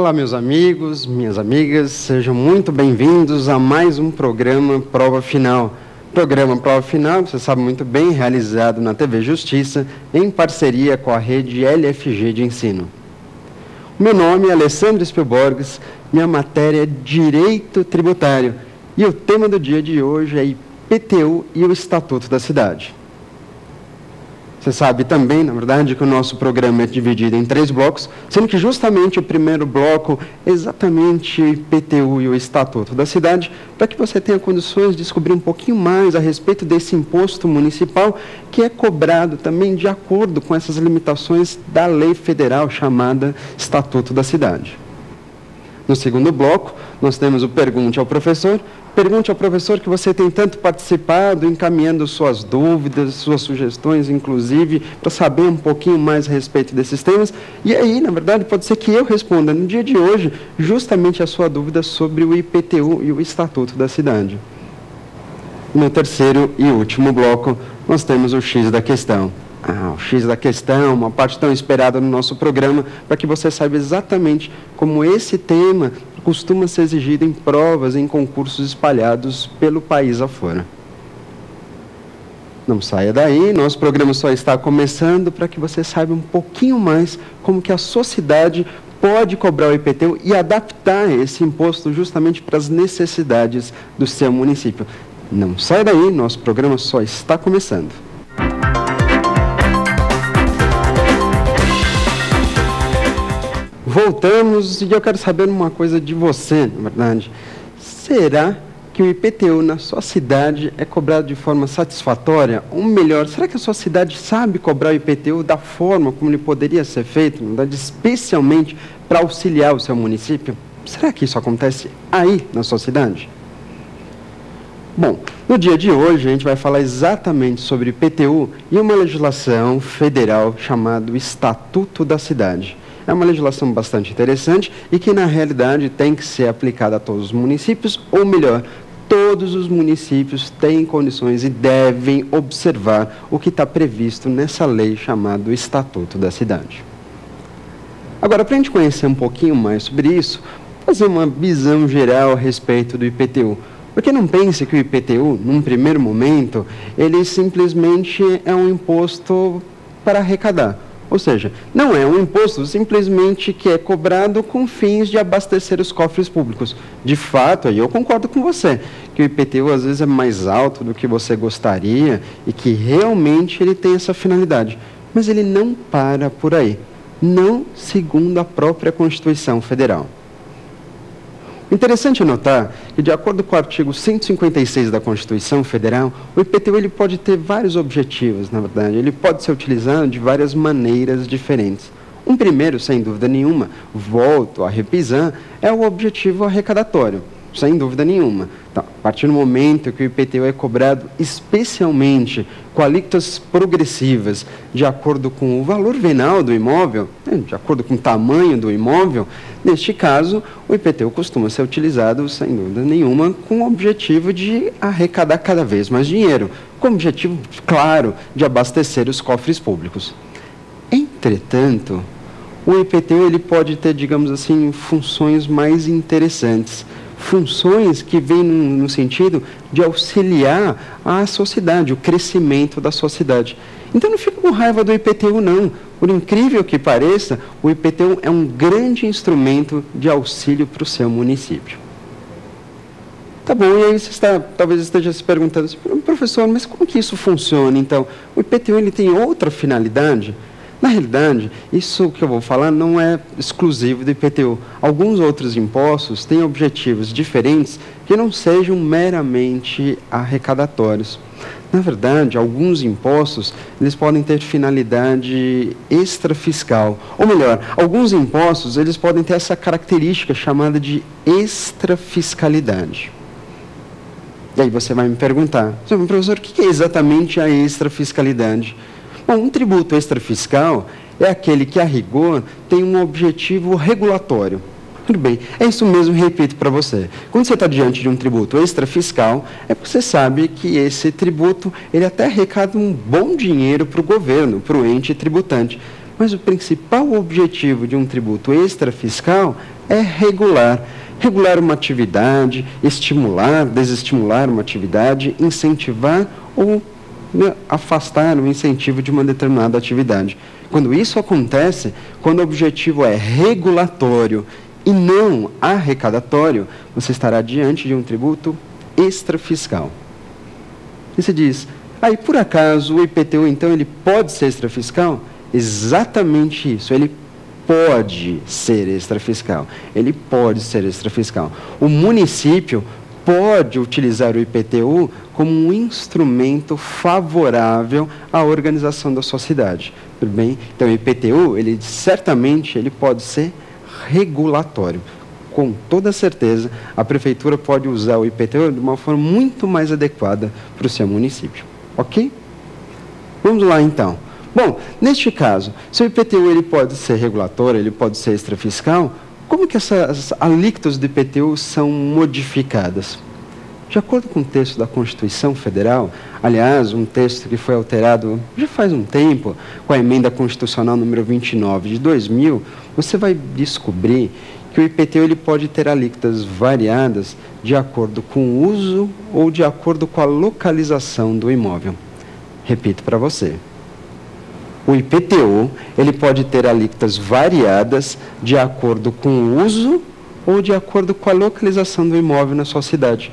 Olá, meus amigos, minhas amigas, sejam muito bem-vindos a mais um programa Prova Final. Programa Prova Final, você sabe muito bem, realizado na TV Justiça, em parceria com a rede LFG de ensino. Meu nome é Alessandro Spielborges, minha matéria é Direito Tributário, e o tema do dia de hoje é IPTU e o Estatuto da Cidade. Você sabe também, na verdade, que o nosso programa é dividido em 3 blocos, sendo que justamente o primeiro bloco é exatamente o IPTU e o Estatuto da Cidade, para que você tenha condições de descobrir um pouquinho mais a respeito desse imposto municipal, que é cobrado também de acordo com essas limitações da lei federal chamada Estatuto da Cidade. No segundo bloco, nós temos o Pergunte ao Professor. Pergunte ao professor, que você tem tanto participado, encaminhando suas dúvidas, suas sugestões, inclusive, para saber um pouquinho mais a respeito desses temas. E aí, na verdade, pode ser que eu responda, no dia de hoje, justamente a sua dúvida sobre o IPTU e o Estatuto da Cidade. No terceiro e último bloco, nós temos o X da questão. O X da questão, uma parte tão esperada no nosso programa, para que você saiba exatamente como esse tema costuma ser exigido em provas, em concursos espalhados pelo país afora. Não saia daí, nosso programa só está começando para que você saiba um pouquinho mais como que a sociedade pode cobrar o IPTU e adaptar esse imposto justamente para as necessidades do seu município. Não saia daí, nosso programa só está começando. Voltamos e eu quero saber uma coisa de você, na verdade. Será que o IPTU na sua cidade é cobrado de forma satisfatória? Ou melhor, será que a sua cidade sabe cobrar o IPTU da forma como ele poderia ser feito, na verdade, especialmente para auxiliar o seu município? Será que isso acontece aí na sua cidade? Bom, no dia de hoje a gente vai falar exatamente sobre IPTU e uma legislação federal chamada Estatuto da Cidade. É uma legislação bastante interessante e que, na realidade, tem que ser aplicada a todos os municípios, ou melhor, todos os municípios têm condições e devem observar o que está previsto nessa lei chamada Estatuto da Cidade. Agora, para a gente conhecer um pouquinho mais sobre isso, fazer uma visão geral a respeito do IPTU. Porque não pense que o IPTU, num primeiro momento, ele simplesmente é um imposto para arrecadar. Ou seja, não é um imposto simplesmente que é cobrado com fins de abastecer os cofres públicos. De fato, aí eu concordo com você, que o IPTU às vezes é mais alto do que você gostaria e que realmente ele tem essa finalidade. Mas ele não para por aí, não segundo a própria Constituição Federal. Interessante notar que, de acordo com o artigo 156 da Constituição Federal, o IPTU ele pode ter vários objetivos, na verdade. Ele pode ser utilizado de várias maneiras diferentes. Um primeiro, sem dúvida nenhuma, volto a repisar, é o objetivo arrecadatório, sem dúvida nenhuma. Então, a partir do momento que o IPTU é cobrado especialmente com alíquotas progressivas, de acordo com o valor venal do imóvel, de acordo com o tamanho do imóvel, neste caso, o IPTU costuma ser utilizado, sem dúvida nenhuma, com o objetivo de arrecadar cada vez mais dinheiro, com o objetivo, claro, de abastecer os cofres públicos. Entretanto, o IPTU ele pode ter, digamos assim, funções mais interessantes, funções que vêm no sentido de auxiliar a sociedade, o crescimento da sociedade. Então não fica com raiva do IPTU, não. Por incrível que pareça, o IPTU é um grande instrumento de auxílio para o seu município. Tá bom, e aí você talvez esteja se perguntando, professor, mas como que isso funciona, então? O IPTU ele tem outra finalidade? Na realidade, isso que eu vou falar não é exclusivo do IPTU. Alguns outros impostos têm objetivos diferentes que não sejam meramente arrecadatórios. Na verdade, alguns impostos eles podem ter finalidade extrafiscal. Ou melhor, alguns impostos eles podem ter essa característica chamada de extrafiscalidade. E aí você vai me perguntar, professor, o que é exatamente a extrafiscalidade? Bom, um tributo extrafiscal é aquele que, a rigor, tem um objetivo regulatório. Tudo bem, é isso mesmo, repito para você. Quando você está diante de um tributo extrafiscal, é porque você sabe que esse tributo, ele até arrecada um bom dinheiro para o governo, para o ente tributante. Mas o principal objetivo de um tributo extrafiscal é regular. Regular uma atividade, estimular, desestimular uma atividade, incentivar ou afastar o incentivo de uma determinada atividade. Quando isso acontece, quando o objetivo é regulatório e não arrecadatório, você estará diante de um tributo extrafiscal. E se diz, aí por acaso o IPTU então ele pode ser extrafiscal? Exatamente isso, ele pode ser extrafiscal. Ele pode ser extrafiscal. O município pode utilizar o IPTU como um instrumento favorável à organização da sua cidade. Tudo bem? Então, o IPTU, certamente, ele pode ser regulatório. Com toda certeza, a prefeitura pode usar o IPTU de uma forma muito mais adequada para o seu município. Ok? Vamos lá, então. Bom, neste caso, se o IPTU ele pode ser regulatório, ele pode ser extrafiscal, como que essas alíquotas do IPTU são modificadas? De acordo com o texto da Constituição Federal, aliás, um texto que foi alterado já faz um tempo, com a emenda constitucional número 29 de 2000, você vai descobrir que o IPTU ele pode ter alíquotas variadas de acordo com o uso ou de acordo com a localização do imóvel. Repito para você. O IPTU, ele pode ter alíquotas variadas de acordo com o uso ou de acordo com a localização do imóvel na sua cidade.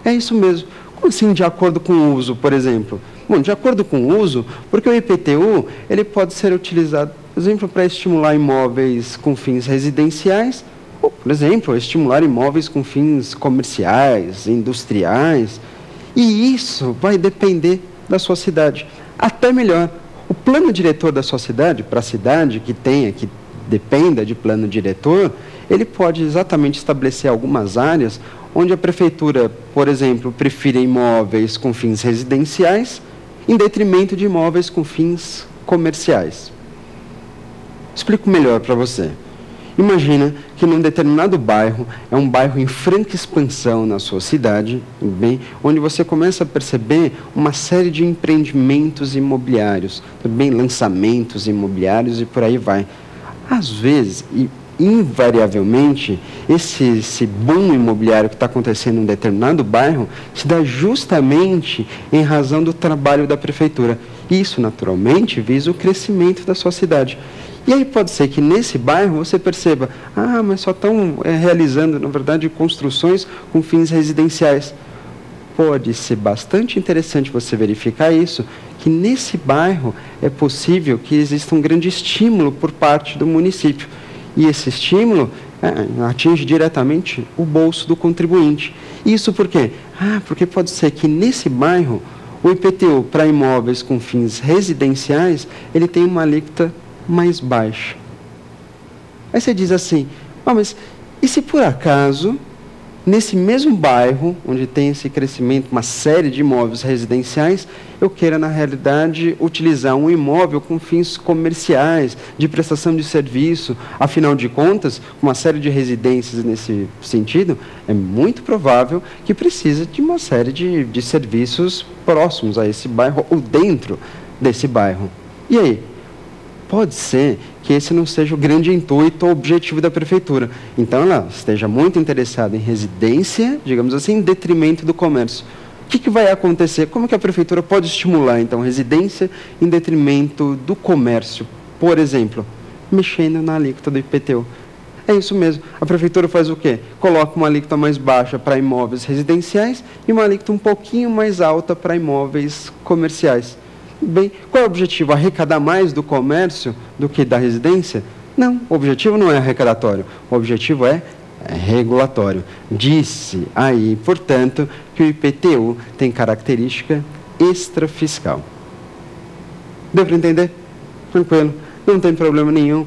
É isso mesmo. Como assim de acordo com o uso, por exemplo? Bom, de acordo com o uso, porque o IPTU, ele pode ser utilizado, por exemplo, para estimular imóveis com fins residenciais, ou, por exemplo, estimular imóveis com fins comerciais, industriais. E isso vai depender da sua cidade. Até melhor. O plano diretor da sua cidade, para a cidade que dependa de plano diretor, ele pode exatamente estabelecer algumas áreas onde a prefeitura, por exemplo, prefira imóveis com fins residenciais em detrimento de imóveis com fins comerciais. Explico melhor para você. Imagina que num determinado bairro, é um bairro em franca expansão na sua cidade, bem, onde você começa a perceber uma série de empreendimentos imobiliários, bem, lançamentos imobiliários e por aí vai. Às vezes, e invariavelmente, esse boom imobiliário que está acontecendo em um determinado bairro se dá justamente em razão do trabalho da prefeitura. Isso, naturalmente, visa o crescimento da sua cidade. E aí pode ser que nesse bairro você perceba, mas só estão realizando, na verdade, construções com fins residenciais. Pode ser bastante interessante você verificar isso, que nesse bairro é possível que exista um grande estímulo por parte do município. E esse estímulo atinge diretamente o bolso do contribuinte. Isso por quê? Porque pode ser que nesse bairro, o IPTU para imóveis com fins residenciais, ele tem uma alíquota mais baixa. Aí você diz assim, mas e se por acaso, nesse mesmo bairro, onde tem esse crescimento, uma série de imóveis residenciais, eu queira, na realidade, utilizar um imóvel com fins comerciais, de prestação de serviço, afinal de contas, uma série de residências nesse sentido, é muito provável que precisa de uma série de serviços próximos a esse bairro ou dentro desse bairro. E aí? Pode ser que esse não seja o grande intuito ou objetivo da prefeitura. Então, ela esteja muito interessada em residência, digamos assim, em detrimento do comércio. O que vai acontecer? Como que a prefeitura pode estimular, então, residência em detrimento do comércio? Por exemplo, mexendo na alíquota do IPTU. É isso mesmo. A prefeitura faz o quê? Coloca uma alíquota mais baixa para imóveis residenciais e uma alíquota um pouquinho mais alta para imóveis comerciais. Bem, qual é o objetivo? Arrecadar mais do comércio do que da residência? Não, o objetivo não é arrecadatório, o objetivo é regulatório. Disse aí, portanto, que o IPTU tem característica extrafiscal. Deu para entender? Tranquilo, não tem problema nenhum.